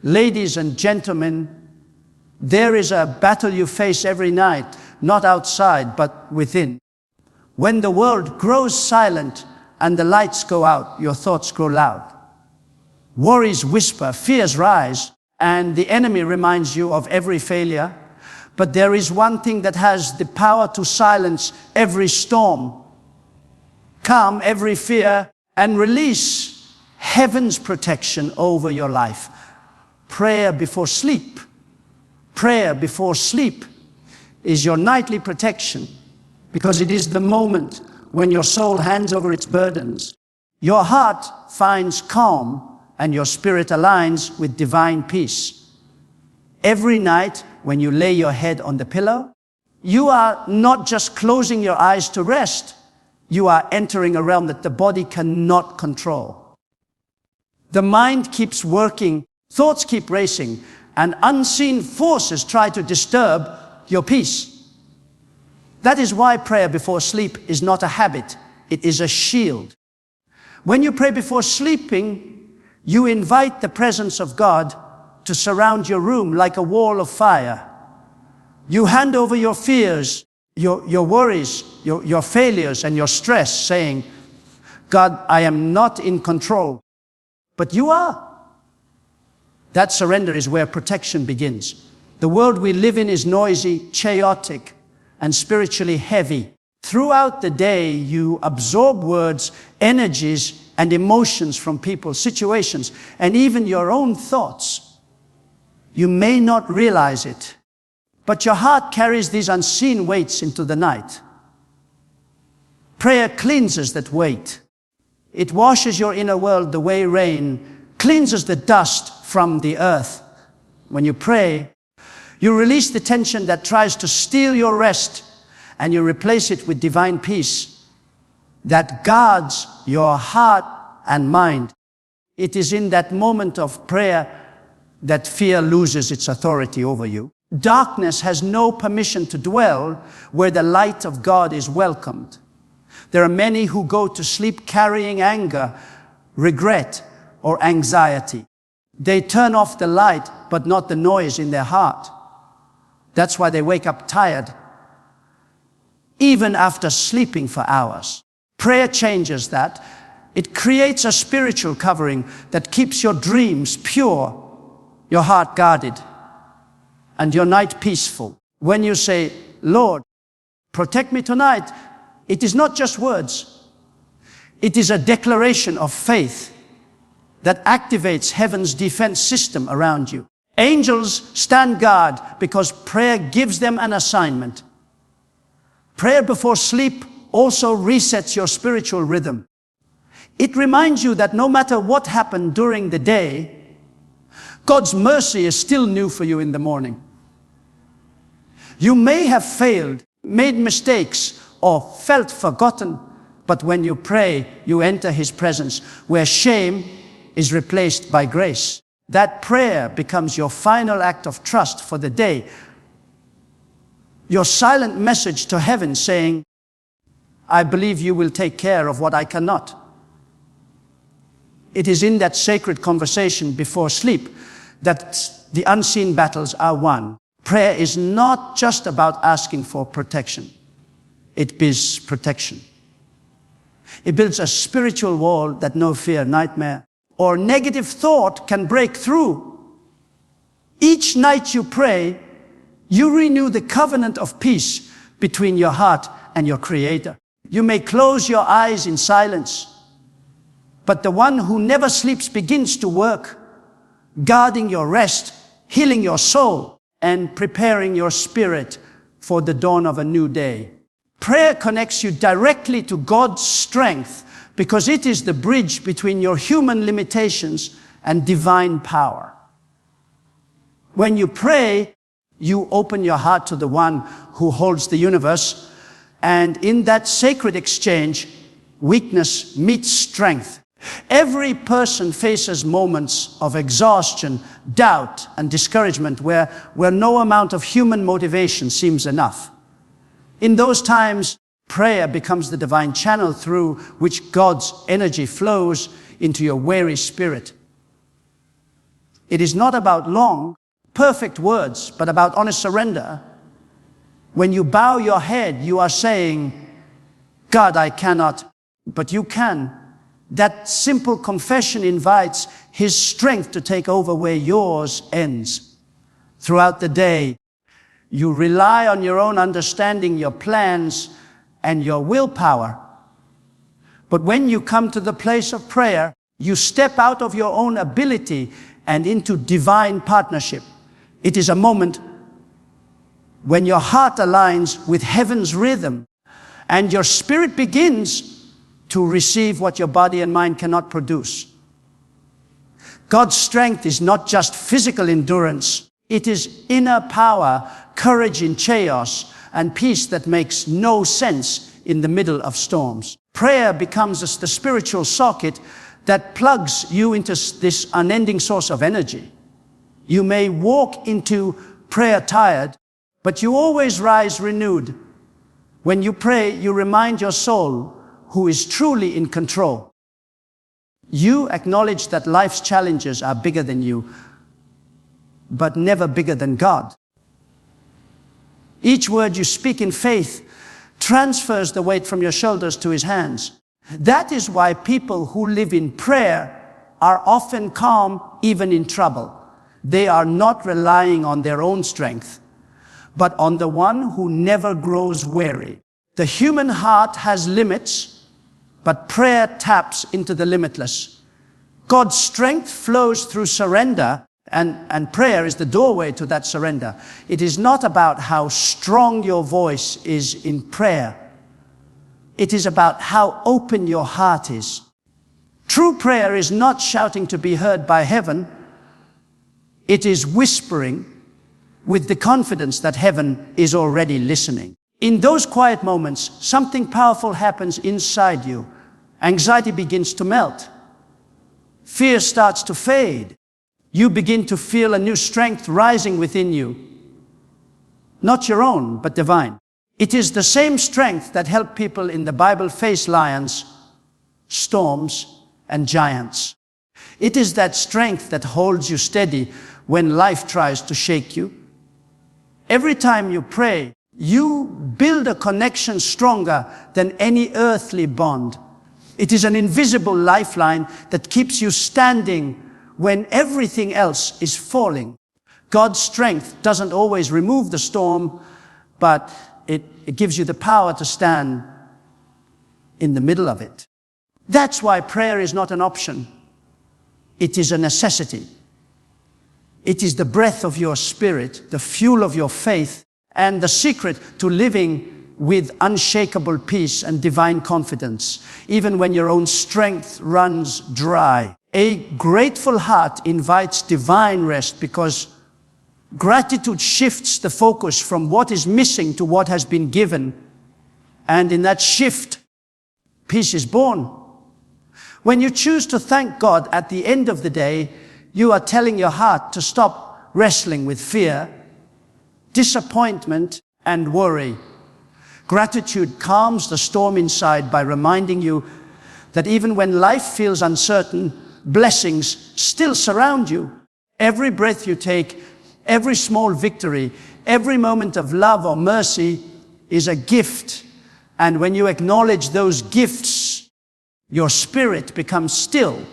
Ladies and gentlemen, there is a battle you face every night, not outside, but within. When the world grows silent and the lights go out, your thoughts grow loud. Worries whisper, fears rise, and the enemy reminds you of every failure. But there is one thing that has the power to silence every storm, calm every fear, and release heaven's protection over your life. Prayer before sleep. Prayer before sleep is your nightly protection, because it is the moment when your soul hands over its burdens. Your heart finds calm and your spirit aligns with divine peace. Every night when you lay your head on the pillow, you are not just closing your eyes to rest, you are entering a realm that the body cannot control. The mind keeps working, thoughts keep racing, and unseen forces try to disturb your peace. That is why prayer before sleep is not a habit, it is a shield. When you pray before sleeping, you invite the presence of God to surround your room like a wall of fire. You hand over your fears, your worries, your failures, and your stress, saying, God, I am not in control, but you are. That surrender is where protection begins. The world we live in is noisy, chaotic, and spiritually heavy. Throughout the day, you absorb words, energies, and emotions from people, situations, and even your own thoughts. You may not realize it, but your heart carries these unseen weights into the night. Prayer cleanses that weight. It washes your inner world the way rain cleanses the dust from the earth. When you pray, you release the tension that tries to steal your rest, and you replace it with divine peace that guards your heart and mind. It is in that moment of prayer that fear loses its authority over you. Darkness has no permission to dwell where the light of God is welcomed. There are many who go to sleep carrying anger, regret, or anxiety. They turn off the light, but not the noise in their heart. That's why they wake up tired, even after sleeping for hours. Prayer changes that. It creates a spiritual covering that keeps your dreams pure, your heart guarded, and your night peaceful. When you say, Lord, protect me tonight, it is not just words. It is a declaration of faith that activates heaven's defense system around you. Angels stand guard because prayer gives them an assignment. Prayer before sleep also resets your spiritual rhythm. It reminds you that no matter what happened during the day, God's mercy is still new for you in the morning. You may have failed, made mistakes, or felt forgotten, but when you pray, you enter His presence, where shame is replaced by grace. That prayer becomes your final act of trust for the day. Your silent message to heaven saying, I believe you will take care of what I cannot. It is in that sacred conversation before sleep that the unseen battles are won. Prayer is not just about asking for protection. It builds protection. It builds a spiritual wall that no fear, nightmare, or negative thought can break through. Each night you pray, you renew the covenant of peace between your heart and your Creator. You may close your eyes in silence, but the one who never sleeps begins to work, guarding your rest, healing your soul, and preparing your spirit for the dawn of a new day. Prayer connects you directly to God's strength because it is the bridge between your human limitations and divine power. When you pray, you open your heart to the one who holds the universe, and in that sacred exchange, weakness meets strength. Every person faces moments of exhaustion, doubt, and discouragement where no amount of human motivation seems enough. In those times, prayer becomes the divine channel through which God's energy flows into your weary spirit. It is not about long, perfect words, but about honest surrender. When you bow your head, you are saying, God, I cannot, but you can. That simple confession invites His strength to take over where yours ends. Throughout the day, you rely on your own understanding, your plans, and your willpower. But when you come to the place of prayer, you step out of your own ability and into divine partnership. It is a moment when your heart aligns with heaven's rhythm and your spirit begins to receive what your body and mind cannot produce. God's strength is not just physical endurance. It is inner power, courage in chaos, and peace that makes no sense in the middle of storms. Prayer becomes the spiritual socket that plugs you into this unending source of energy. You may walk into prayer tired, but you always rise renewed. When you pray, you remind your soul who is truly in control. You acknowledge that life's challenges are bigger than you, but never bigger than God. Each word you speak in faith transfers the weight from your shoulders to His hands. That is why people who live in prayer are often calm even in trouble. They are not relying on their own strength, but on the one who never grows weary. The human heart has limits, but prayer taps into the limitless. God's strength flows through surrender, and prayer is the doorway to that surrender. It is not about how strong your voice is in prayer. It is about how open your heart is. True prayer is not shouting to be heard by heaven. It is whispering with the confidence that heaven is already listening. In those quiet moments, something powerful happens inside you. Anxiety begins to melt. Fear starts to fade. You begin to feel a new strength rising within you. Not your own, but divine. It is the same strength that helped people in the Bible face lions, storms, and giants. It is that strength that holds you steady when life tries to shake you. Every time you pray, you build a connection stronger than any earthly bond. It is an invisible lifeline that keeps you standing when everything else is falling. God's strength doesn't always remove the storm, but it gives you the power to stand in the middle of it. That's why prayer is not an option. It is a necessity. It is the breath of your spirit, the fuel of your faith, and the secret to living with unshakable peace and divine confidence, even when your own strength runs dry. A grateful heart invites divine rest because gratitude shifts the focus from what is missing to what has been given. And in that shift, peace is born. When you choose to thank God at the end of the day, you are telling your heart to stop wrestling with fear, disappointment, and worry. Gratitude calms the storm inside by reminding you that even when life feels uncertain, blessings still surround you. Every breath you take, every small victory, every moment of love or mercy is a gift. And when you acknowledge those gifts, your spirit becomes still.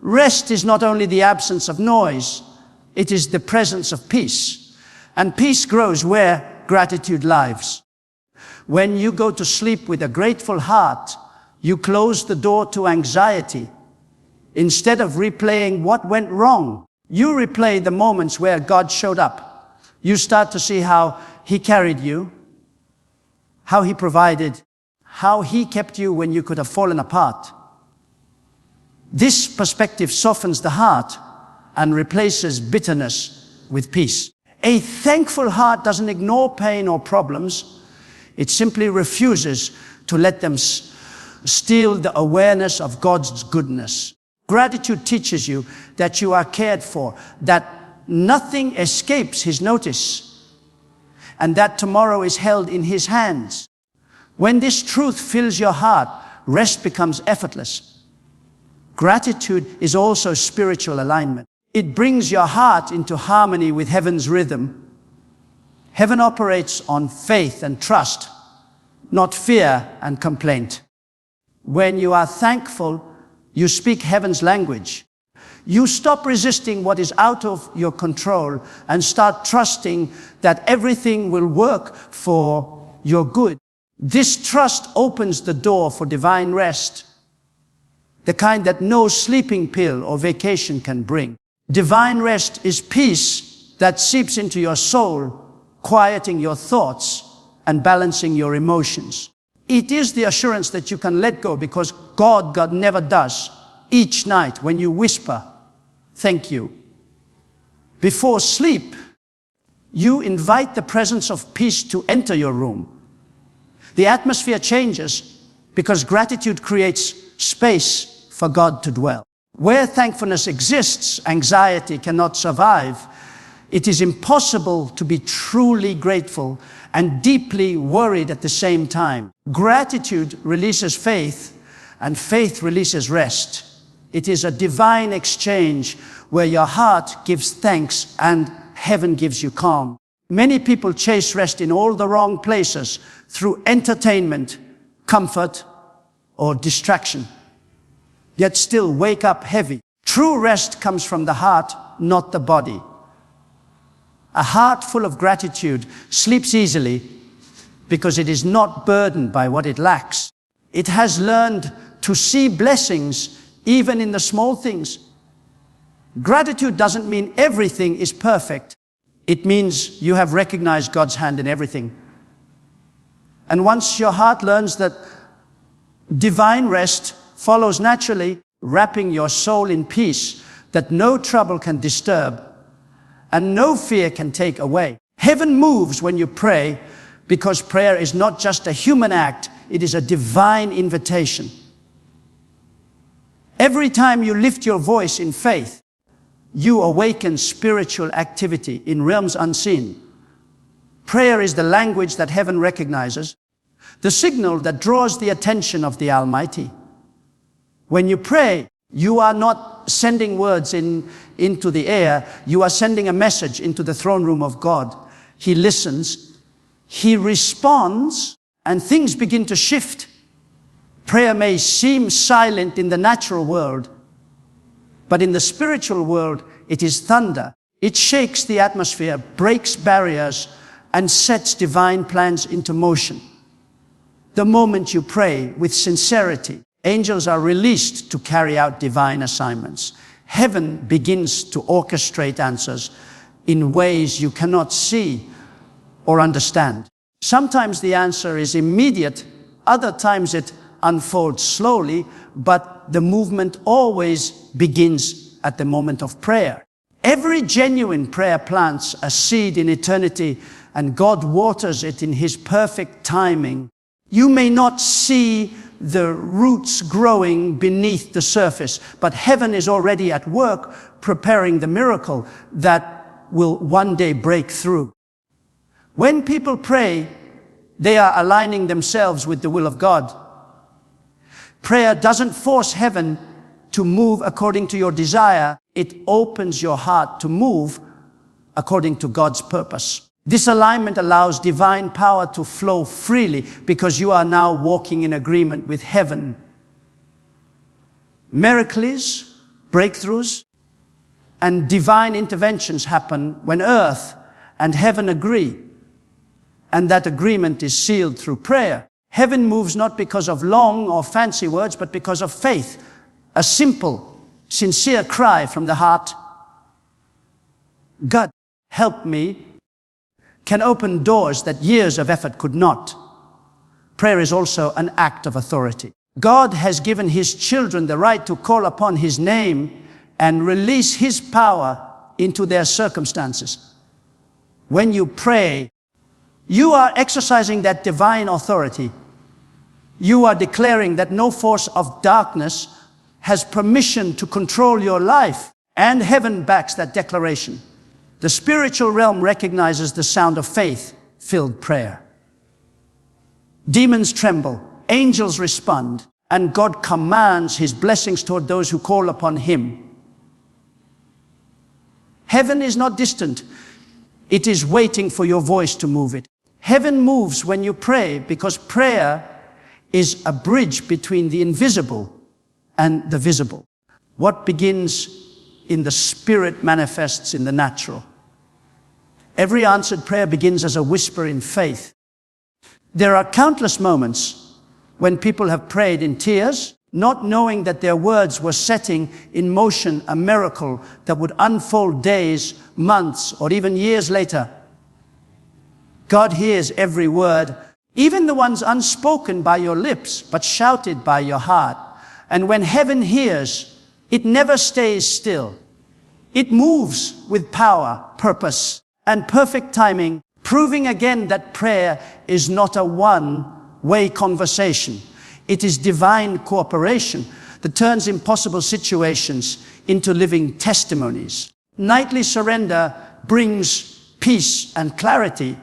Rest is not only the absence of noise, it is the presence of peace. And peace grows where gratitude lives. When you go to sleep with a grateful heart, you close the door to anxiety. Instead of replaying what went wrong, you replay the moments where God showed up. You start to see how He carried you, how He provided, how He kept you when you could have fallen apart. This perspective softens the heart and replaces bitterness with peace. A thankful heart doesn't ignore pain or problems. It simply refuses to let them steal the awareness of God's goodness. Gratitude teaches you that you are cared for, that nothing escapes His notice, and that tomorrow is held in His hands. When this truth fills your heart, rest becomes effortless. Gratitude is also spiritual alignment. It brings your heart into harmony with heaven's rhythm. Heaven operates on faith and trust, not fear and complaint. When you are thankful, you speak heaven's language. You stop resisting what is out of your control and start trusting that everything will work for your good. This trust opens the door for divine rest, the kind that no sleeping pill or vacation can bring. Divine rest is peace that seeps into your soul, quieting your thoughts and balancing your emotions. It is the assurance that you can let go because God never does. Each night when you whisper, "Thank you," before sleep, you invite the presence of peace to enter your room. The atmosphere changes because gratitude creates space for God to dwell. Where thankfulness exists, anxiety cannot survive. It is impossible to be truly grateful and deeply worried at the same time. Gratitude releases faith, and faith releases rest. It is a divine exchange where your heart gives thanks and heaven gives you calm. Many people chase rest in all the wrong places through entertainment, comfort, or distraction, yet still wake up heavy. True rest comes from the heart, not the body. A heart full of gratitude sleeps easily because it is not burdened by what it lacks. It has learned to see blessings even in the small things. Gratitude doesn't mean everything is perfect. It means you have recognized God's hand in everything. And once your heart learns that divine rest follows naturally, wrapping your soul in peace that no trouble can disturb and no fear can take away. Heaven moves when you pray because prayer is not just a human act, it is a divine invitation. Every time you lift your voice in faith, you awaken spiritual activity in realms unseen. Prayer is the language that heaven recognizes, the signal that draws the attention of the Almighty. When you pray, you are not sending words into the air, you are sending a message into the throne room of God. He listens, He responds, and things begin to shift. Prayer may seem silent in the natural world, but in the spiritual world, it is thunder. It shakes the atmosphere, breaks barriers, and sets divine plans into motion. The moment you pray with sincerity, angels are released to carry out divine assignments. Heaven begins to orchestrate answers in ways you cannot see or understand. Sometimes the answer is immediate, other times it unfolds slowly, but the movement always begins at the moment of prayer. Every genuine prayer plants a seed in eternity, and God waters it in His perfect timing. You may not see the roots growing beneath the surface, but heaven is already at work preparing the miracle that will one day break through. When people pray, they are aligning themselves with the will of God. Prayer doesn't force heaven to move according to your desire. It opens your heart to move according to God's purpose. This alignment allows divine power to flow freely because you are now walking in agreement with heaven. Miracles, breakthroughs, and divine interventions happen when earth and heaven agree, and that agreement is sealed through prayer. Heaven moves not because of long or fancy words, but because of faith, a simple, sincere cry from the heart. God, help me, can open doors that years of effort could not. Prayer is also an act of authority. God has given His children the right to call upon His name and release His power into their circumstances. When you pray, you are exercising that divine authority. You are declaring that no force of darkness has permission to control your life, and heaven backs that declaration. The spiritual realm recognizes the sound of faith-filled prayer. Demons tremble, angels respond, and God commands His blessings toward those who call upon Him. Heaven is not distant. It is waiting for your voice to move it. Heaven moves when you pray, because prayer is a bridge between the invisible and the visible. What begins in the spirit manifests in the natural. Every answered prayer begins as a whisper in faith. There are countless moments when people have prayed in tears, not knowing that their words were setting in motion a miracle that would unfold days, months, or even years later. God hears every word, even the ones unspoken by your lips, but shouted by your heart. And when heaven hears, it never stays still. It moves with power, purpose, and perfect timing, proving again that prayer is not a one-way conversation. It is divine cooperation that turns impossible situations into living testimonies. Nightly surrender brings peace and clarity,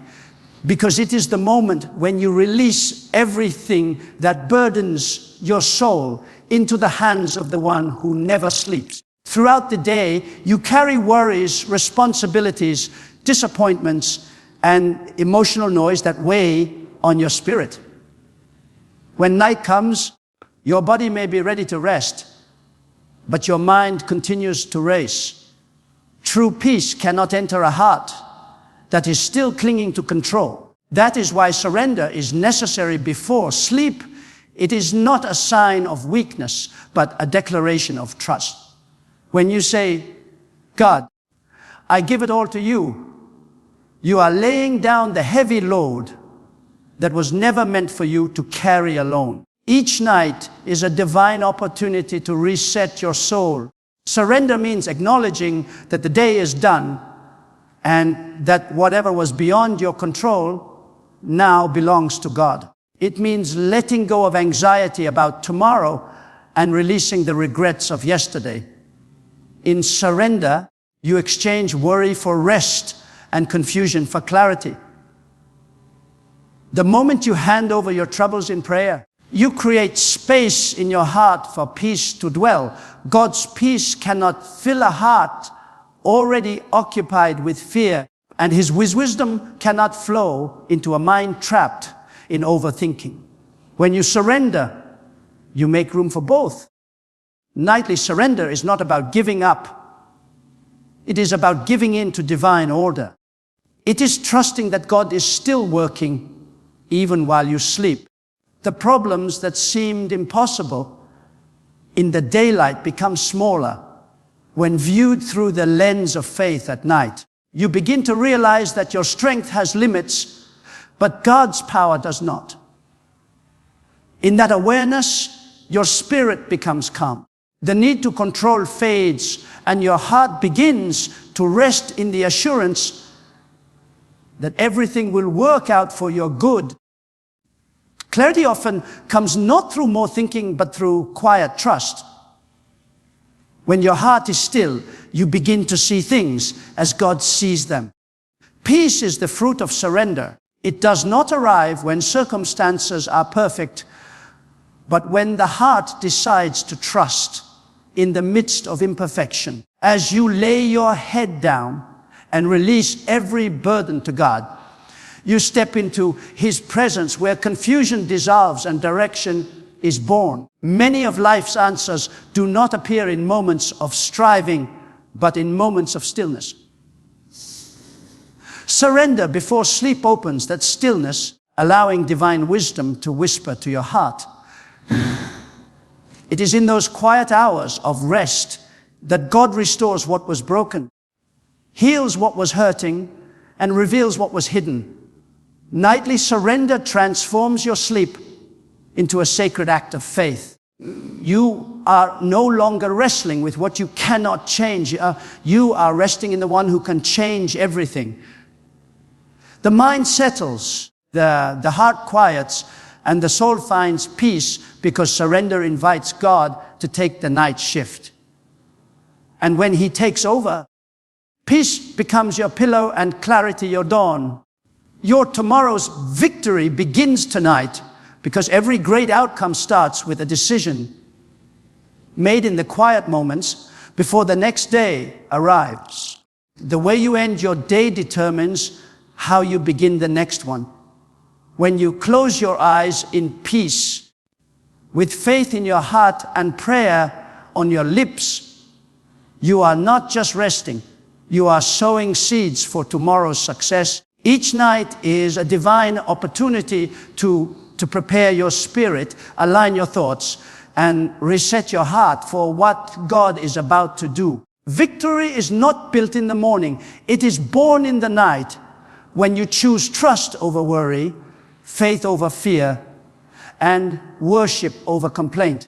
because it is the moment when you release everything that burdens your soul into the hands of the one who never sleeps. Throughout the day, you carry worries, responsibilities, disappointments, and emotional noise that weigh on your spirit. When night comes, your body may be ready to rest, but your mind continues to race. True peace cannot enter a heart that is still clinging to control. That is why surrender is necessary before sleep. It is not a sign of weakness, but a declaration of trust. When you say, God, I give it all to you, you are laying down the heavy load that was never meant for you to carry alone. Each night is a divine opportunity to reset your soul. Surrender means acknowledging that the day is done and that whatever was beyond your control now belongs to God. It means letting go of anxiety about tomorrow and releasing the regrets of yesterday. In surrender, you exchange worry for rest and confusion for clarity. The moment you hand over your troubles in prayer, you create space in your heart for peace to dwell. God's peace cannot fill a heart already occupied with fear, and His wisdom cannot flow into a mind trapped in overthinking. When you surrender, you make room for both. Nightly surrender is not about giving up. It is about giving in to divine order. It is trusting that God is still working even while you sleep. The problems that seemed impossible in the daylight become smaller when viewed through the lens of faith at night. You begin to realize that your strength has limits, but God's power does not. In that awareness, your spirit becomes calm. The need to control fades, and your heart begins to rest in the assurance that everything will work out for your good. Clarity often comes not through more thinking, but through quiet trust. When your heart is still, you begin to see things as God sees them. Peace is the fruit of surrender. It does not arrive when circumstances are perfect, but when the heart decides to trust in the midst of imperfection. As you lay your head down and release every burden to God, you step into His presence where confusion dissolves and direction is born. Many of life's answers do not appear in moments of striving, but in moments of stillness. Surrender before sleep opens that stillness, allowing divine wisdom to whisper to your heart. It is in those quiet hours of rest that God restores what was broken, heals what was hurting, and reveals what was hidden. Nightly surrender transforms your sleep into a sacred act of faith. You are no longer wrestling with what you cannot change. You are resting in the one who can change everything. The mind settles, the heart quiets, and the soul finds peace because surrender invites God to take the night shift. And when He takes over, peace becomes your pillow and clarity your dawn. Your tomorrow's victory begins tonight, because every great outcome starts with a decision made in the quiet moments before the next day arrives. The way you end your day determines how you begin the next one. When you close your eyes in peace, with faith in your heart and prayer on your lips, you are not just resting, you are sowing seeds for tomorrow's success. Each night is a divine opportunity to prepare your spirit, align your thoughts, and reset your heart for what God is about to do. Victory is not built in the morning. It is born in the night when you choose trust over worry, faith over fear, and worship over complaint.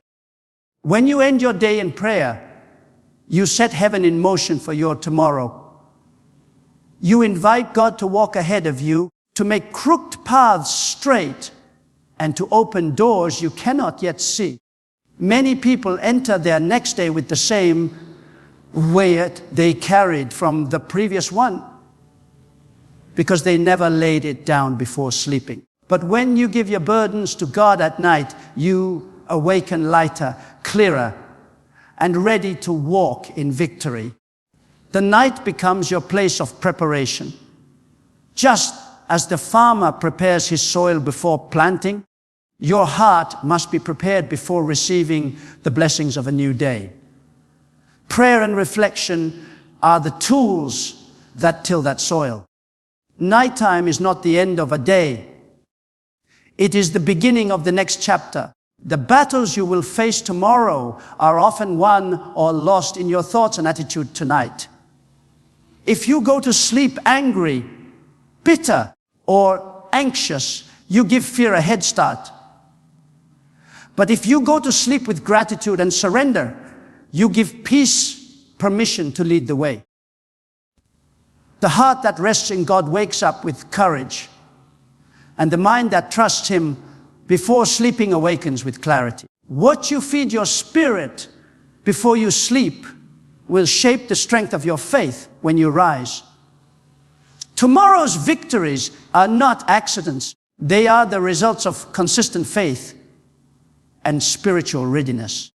When you end your day in prayer, you set heaven in motion for your tomorrow. You invite God to walk ahead of you, to make crooked paths straight, and to open doors you cannot yet see. Many people enter their next day with the same weight they carried from the previous one, because they never laid it down before sleeping. But when you give your burdens to God at night, you awaken lighter, clearer, and ready to walk in victory. The night becomes your place of preparation. Just as the farmer prepares his soil before planting, your heart must be prepared before receiving the blessings of a new day. Prayer and reflection are the tools that till that soil. Nighttime is not the end of a day. It is the beginning of the next chapter. The battles you will face tomorrow are often won or lost in your thoughts and attitude tonight. If you go to sleep angry, bitter, or anxious, you give fear a head start. But if you go to sleep with gratitude and surrender, you give peace permission to lead the way. The heart that rests in God wakes up with courage, and the mind that trusts Him before sleeping awakens with clarity. What you feed your spirit before you sleep will shape the strength of your faith when you rise. Tomorrow's victories are not accidents. They are the results of consistent faith and spiritual readiness.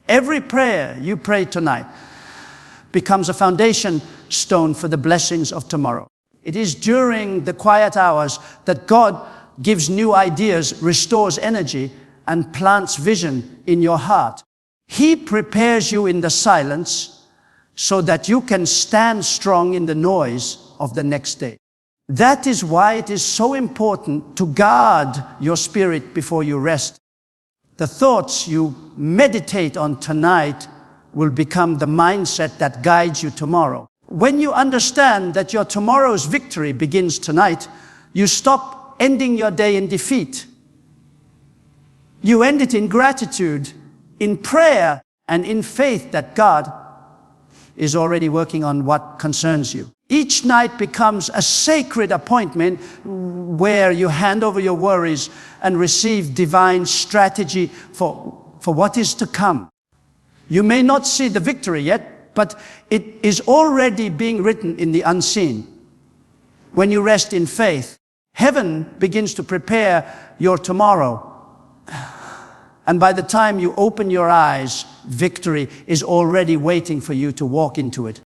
Every prayer you pray tonight becomes a foundation stone for the blessings of tomorrow. It is during the quiet hours that God gives new ideas, restores energy, and plants vision in your heart. He prepares you in the silence so that you can stand strong in the noise of the next day. That is why it is so important to guard your spirit before you rest. The thoughts you meditate on tonight will become the mindset that guides you tomorrow. When you understand that your tomorrow's victory begins tonight, you stop ending your day in defeat. You end it in gratitude, in prayer, and in faith that God is already working on what concerns you. Each night becomes a sacred appointment where you hand over your worries and receive divine strategy for what is to come. You may not see the victory yet, but it is already being written in the unseen. When you rest in faith, heaven begins to prepare your tomorrow. And by the time you open your eyes, victory is already waiting for you to walk into it.